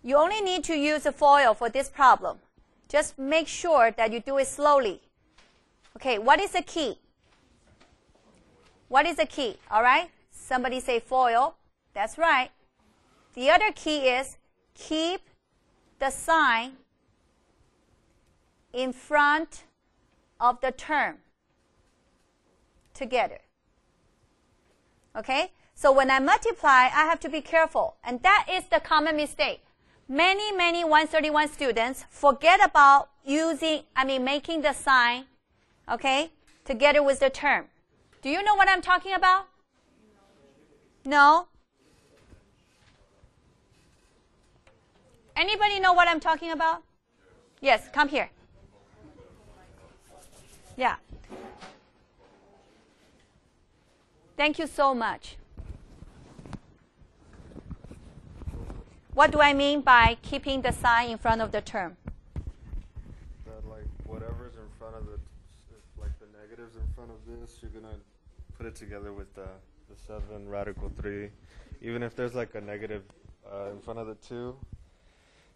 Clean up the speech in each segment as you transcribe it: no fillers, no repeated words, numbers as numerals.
You only need to use a FOIL for this problem. Just make sure that you do it slowly. Okay, what is the key? What is the key? All right? Somebody say FOIL. That's right. The other key is keep the sign in front of the term together. Okay? So when I multiply, I have to be careful. And that is the common mistake. Many 131 students forget about making the sign, okay, together with the term. Do you know what I'm talking about? No? Anybody know what I'm talking about? Yes, come here. Yeah. Thank you so much. What do I mean by keeping the sign in front of the term? That like whatever's in front of the, like the negatives in front of this, you're gonna put it together with the 7 radical 3, even if there's like a negative in front of the 2.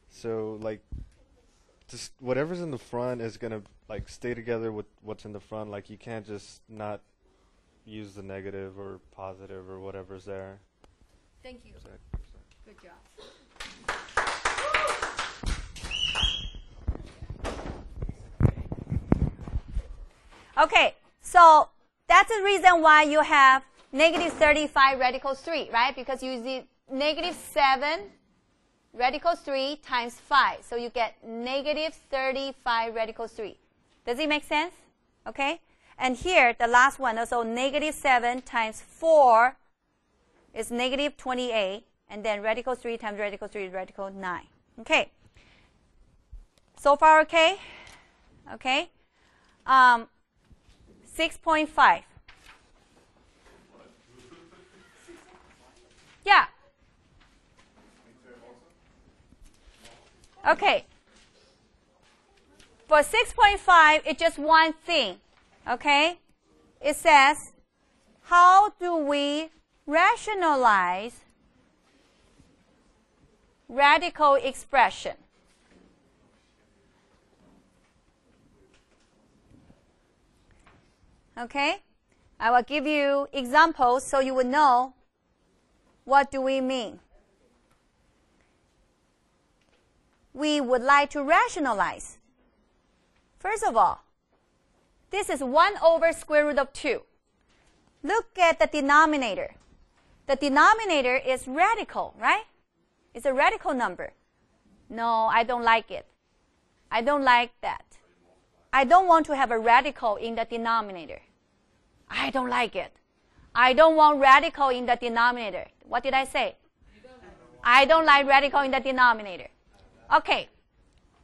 So like, just whatever's in the front is gonna like stay together with what's in the front. Like you can't just not use the negative or positive or whatever's there. Thank you. Good job. Okay, so that's the reason why you have negative 35 radicals 3, right? Because you use negative 7 radicals 3 times 5. So you get negative 35 radicals 3. Does it make sense? Okay? And here, the last one, also negative 7 times 4 is negative 28. And then radical 3 times radical 3 is radical 9. Okay. So far, okay? Okay. 6.5. Yeah. Okay. For 6.5, it's just one thing. Okay? It says, how do we rationalize radical expression? Okay? I will give you examples so you will know what do we mean. We would like to rationalize. First of all, this is 1 over square root of 2. Look at the denominator. The denominator is radical, right? It's a radical number. No, I don't like it. I don't like that. I don't want to have a radical in the denominator. I don't like it. I don't want radical in the denominator. What did I say? I don't like radical in the denominator. Okay,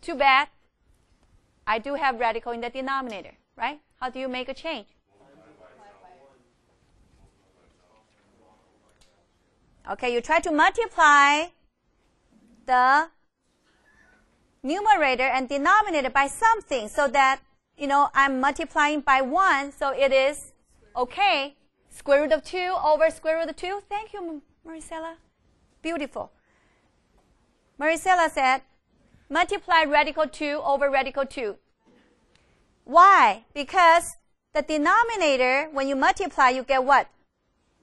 too bad. I do have radical in the denominator, right? How do you make a change? Okay, you try to multiply the numerator and denominator by something so that, I'm multiplying by 1, so it is okay. Square root of 2 over square root of 2. Thank you, Maricela. Beautiful. Maricela said, multiply radical 2 over radical 2. Why? Because the denominator, when you multiply, you get what?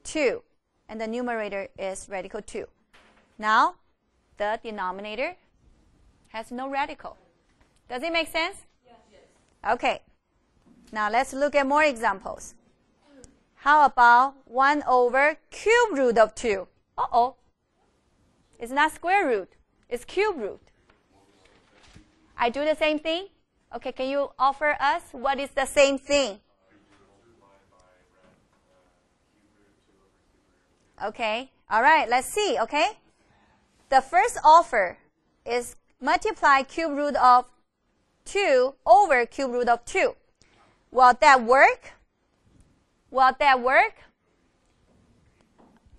2. And the numerator is radical 2. Now, the denominator has no radical. Does it make sense? Yes. Okay. Now, let's look at more examples. How about 1 over cube root of 2? Uh-oh. It's not square root. It's cube root. I do the same thing? Okay, can you offer us what is the same thing? Okay, all right, let's see, okay? The first offer is multiply cube root of 2 over cube root of 2. Will that work? Will that work?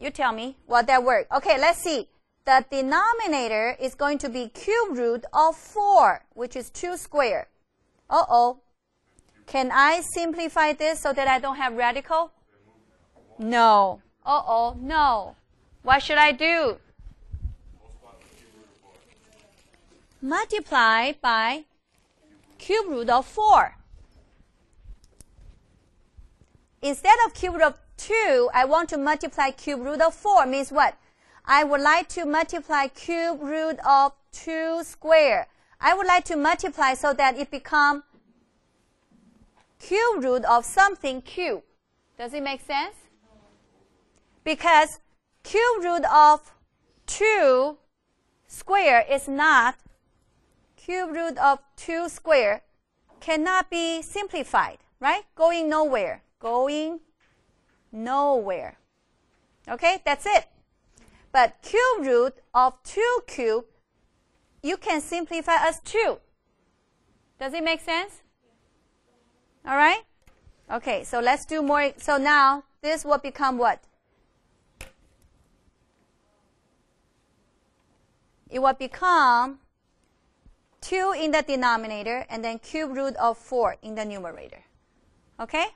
You tell me, will that work? Okay, let's see. The denominator is going to be cube root of 4, which is 2 squared. Uh-oh. Can I simplify this so that I don't have radical? No. Uh-oh, no. What should I do? multiplied by cube root of 4. Instead of cube root of 2, I want to multiply cube root of 4. Means what? I would like to multiply cube root of 2 squared. I would like to multiply so that it becomes cube root of something cube. Does it make sense? Because cube root of 2 squared is not, cube root of 2 squared cannot be simplified, right? Going nowhere. Going nowhere. Okay, that's it. But cube root of 2 cubed, you can simplify as 2. Does it make sense? All right? Okay, so let's do more. So now, this will become what? It will become 2 in the denominator and then cube root of 4 in the numerator. Okay?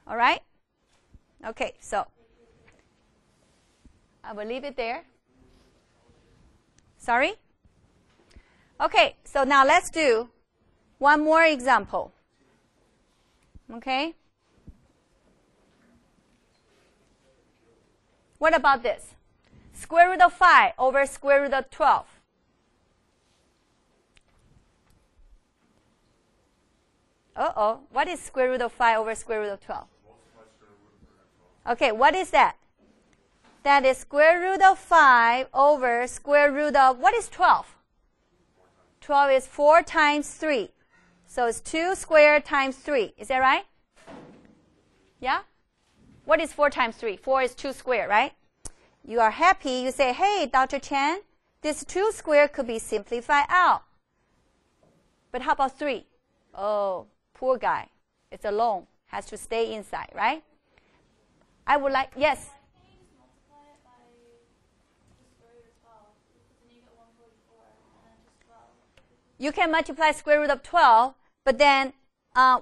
All right? Okay, so I will leave it there. Sorry? Okay, so now let's do one more example. Okay? What about this? Square root of 5 over square root of 12. Uh-oh, what is square root of 5 over square root of 12? Okay, what is that? That is square root of 5 over square root of, what is 12? 12 is 4 times 3. So it's 2 squared times 3. Is that right? Yeah? What is 4 times 3? 4 is 2 squared, right? You are happy. You say, hey, Dr. Chen, this 2 squared could be simplified out. But how about 3? Oh, poor guy. It's alone. Has to stay inside, right? I would like, yes? You can multiply square root of 12, but then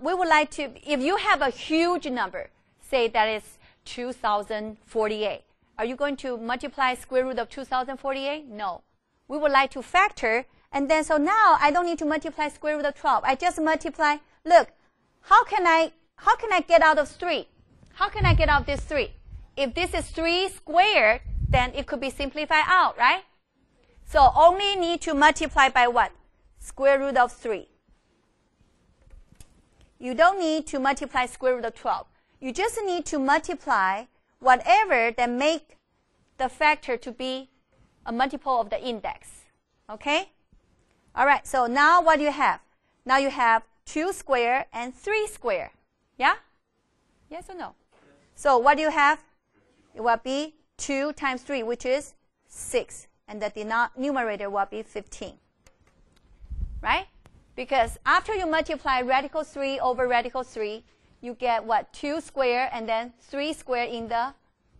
we would like to, if you have a huge number, say that is 2048, are you going to multiply square root of 2048? No. We would like to factor, and then so now I don't need to multiply square root of 12. I just multiply, look, how can I get out of 3? How can I get out this 3? If this is 3 squared, then it could be simplified out, right? So only need to multiply by what? Square root of 3. You don't need to multiply square root of 12. You just need to multiply whatever that make the factor to be a multiple of the index. Okay? All right, so now what do you have? Now you have 2 squared and 3 squared. Yeah? Yes or no? So what do you have? It will be 2 times 3, which is 6. And the numerator will be 15. Right? Because after you multiply radical 3 over radical 3, you get what? 2 squared and then 3 squared in the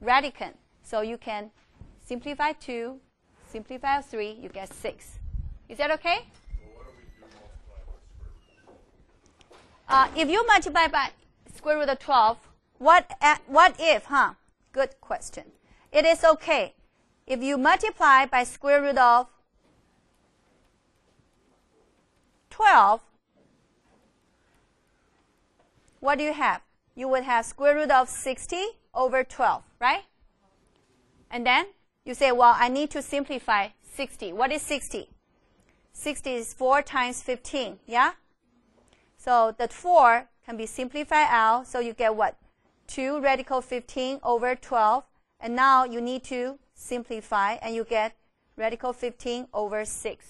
radicand. So you can simplify 2, simplify 3, you get 6. Is that okay? Well, what do we do multiply by square root? If you multiply by square root of 12, what if, huh? Good question. It is okay. If you multiply by square root of 12, what do you have? You would have square root of 60 over 12, right? And then you say, well, I need to simplify 60. What is 60? 60 is 4 times 15, yeah? So the 4 can be simplified out, so you get what? 2 radical 15 over 12. And now you need to simplify, and you get radical 15 over 6.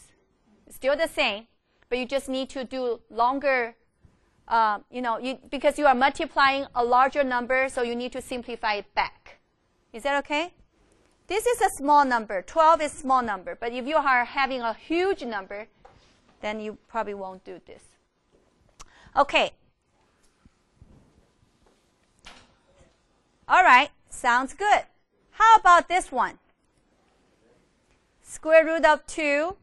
It's still the same, but you just need to do longer, because you are multiplying a larger number, so you need to simplify it back. Is that okay? This is a small number. 12 is a small number. But if you are having a huge number, then you probably won't do this. Okay. All right. Sounds good. How about this one? Square root of 2.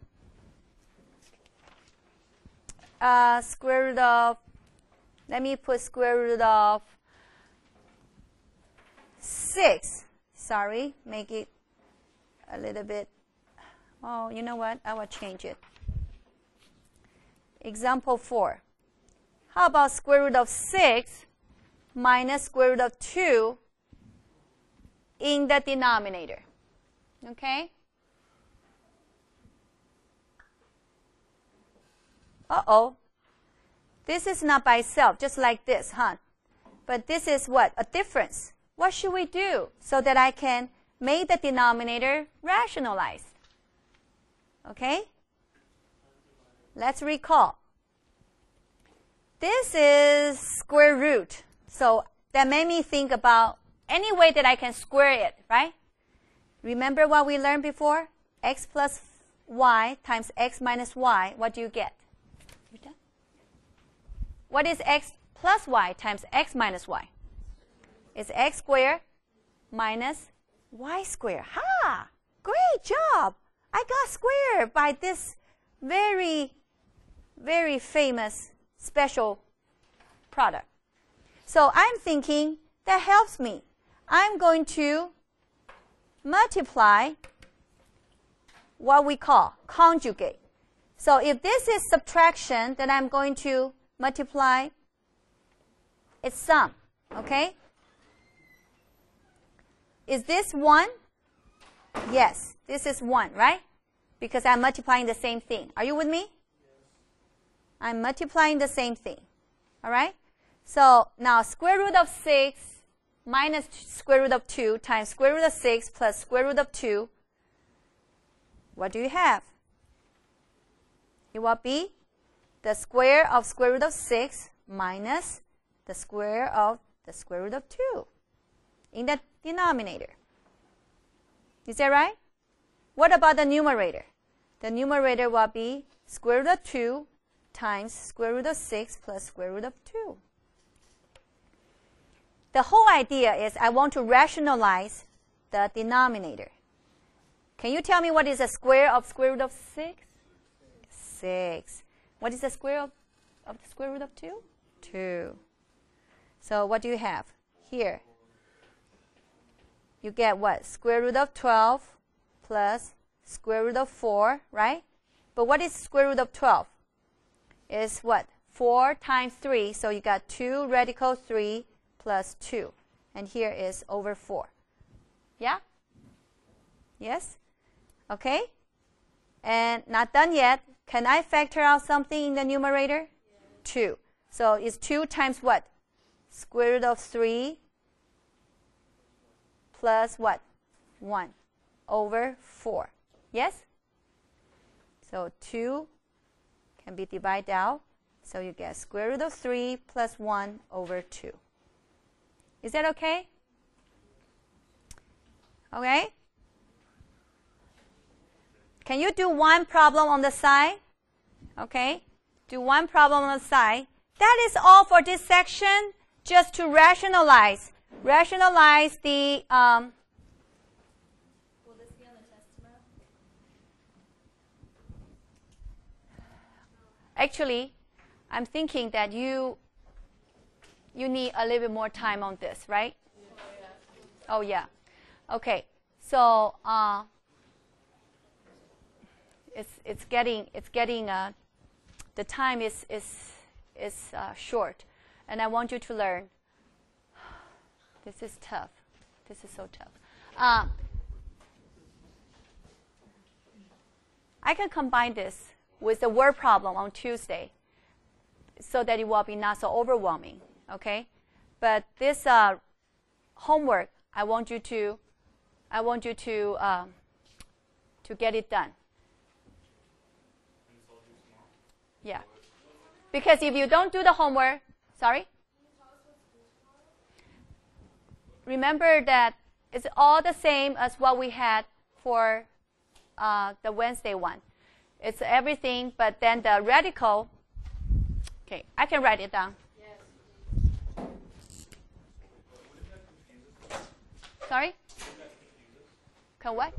Square root of, let me put square root of 6. Sorry, make it a little bit Oh, you know what? I will change it. Example 4. How about square root of 6 minus square root of 2 in the denominator? Okay? Uh-oh. This is not by itself, just like this, huh? But this is what? A difference. What should we do so that I can make the denominator rationalized? Okay? Let's recall. This is square root. So that made me think about any way that I can square it, right? Remember what we learned before? X plus y times x minus y. What do you get? You done? What is x plus y times x minus y? It's x squared minus y squared. Ha! Great job! I got squared by this very, very famous special product. So I'm thinking that helps me. I'm going to multiply what we call conjugate. So if this is subtraction, then I'm going to multiply its sum. Okay? Is this 1? Yes, this is 1, right? Because I'm multiplying the same thing. Are you with me? I'm multiplying the same thing. All right? So now square root of 6 minus square root of 2 times square root of 6 plus square root of 2. What do you have? It will be the square of square root of 6 minus the square of the square root of 2 in the denominator. Is that right? What about the numerator? The numerator will be square root of 2 times square root of 6 plus square root of 2. The whole idea is I want to rationalize the denominator. Can you tell me what is the square of square root of 6? 6. What is the square of the square root of 2? 2. So what do you have here? You get what? Square root of 12 plus square root of 4, right? But what is square root of 12? Is what? 4 times 3. So you got 2 radical 3 plus 2. And here is over 4. Yeah? Yes? Okay? And not done yet. Can I factor out something in the numerator? 2. So it's 2 times what? Square root of 3 plus what? 1 over 4. Yes? So 2 can be divided out. So you get square root of 3 plus 1 over 2. Is that okay? Okay? Can you do one problem on the side? Okay? Do one problem on the side. That is all for this section, just to rationalize. Rationalize the... Will this be on the test tomorrow? Actually, I'm thinking that you need a little bit more time on this, right? Oh, yeah. Okay. So it's getting the time is short, and I want you to learn. This is tough. This is so tough. I can combine this with the word problem on Tuesday, so that it will be not so overwhelming. Okay, but this homework, I want you to get it done. Yeah, because if you don't do the homework, sorry. Remember that it's all the same as what we had for the Wednesday one. It's everything, but then the radical. Okay, I can write it down. Sorry? Can what?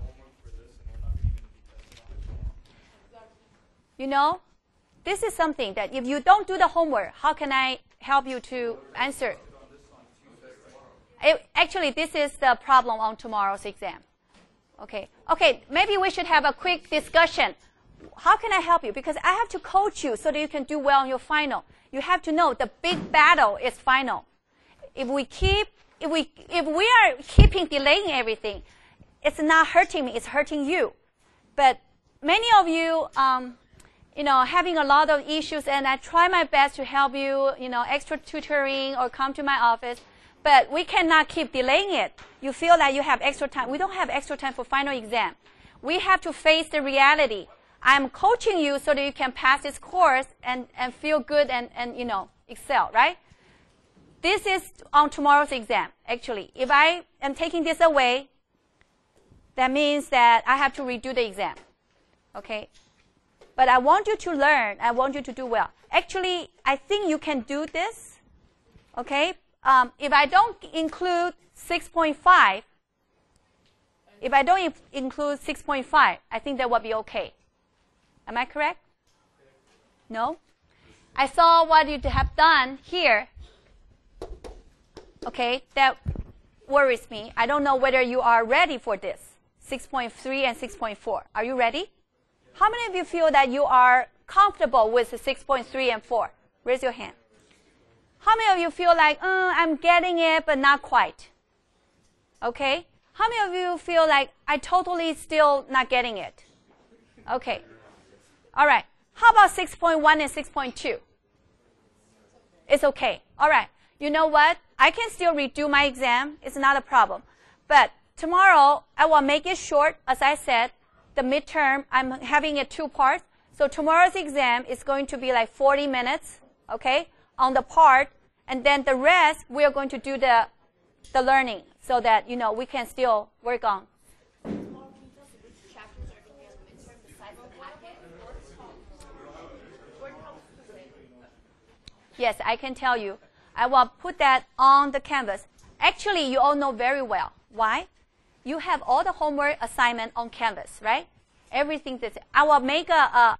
You know, this is something that if you don't do the homework, how can I help you to answer? Actually, this is the problem on tomorrow's exam. Okay. Okay, maybe we should have a quick discussion. How can I help you? Because I have to coach you so that you can do well on your final. You have to know the big battle is final. If we are keeping delaying everything, it's not hurting me, it's hurting you. But many of you, having a lot of issues, and I try my best to help you, extra tutoring or come to my office, but we cannot keep delaying it. You feel that you have extra time. We don't have extra time for final exam. We have to face the reality. I'm coaching you so that you can pass this course and feel good and excel, right? This is on tomorrow's exam, actually. If I am taking this away, that means that I have to redo the exam, okay? But I want you to learn. I want you to do well. Actually, I think you can do this, okay? If I don't include 6.5, I think that would be okay. Am I correct? No? I saw what you have done here. Okay, that worries me. I don't know whether you are ready for this. 6.3 and 6.4. Are you ready? How many of you feel that you are comfortable with the 6.3 and 4? Raise your hand. How many of you feel like, I'm getting it, but not quite? Okay. How many of you feel like, I totally still not getting it? Okay. All right. How about 6.1 and 6.2? It's okay. All right. You know what? I can still redo my exam. It's not a problem. But tomorrow, I will make it short. As I said, the midterm, I'm having it 2 parts. So tomorrow's exam is going to be like 40 minutes, okay, on the part. And then the rest, we are going to do the learning so that, we can still work on. Yes, I can tell you. I will put that on the Canvas. Actually, you all know very well. Why? You have all the homework assignment on Canvas, right? Everything that I will make a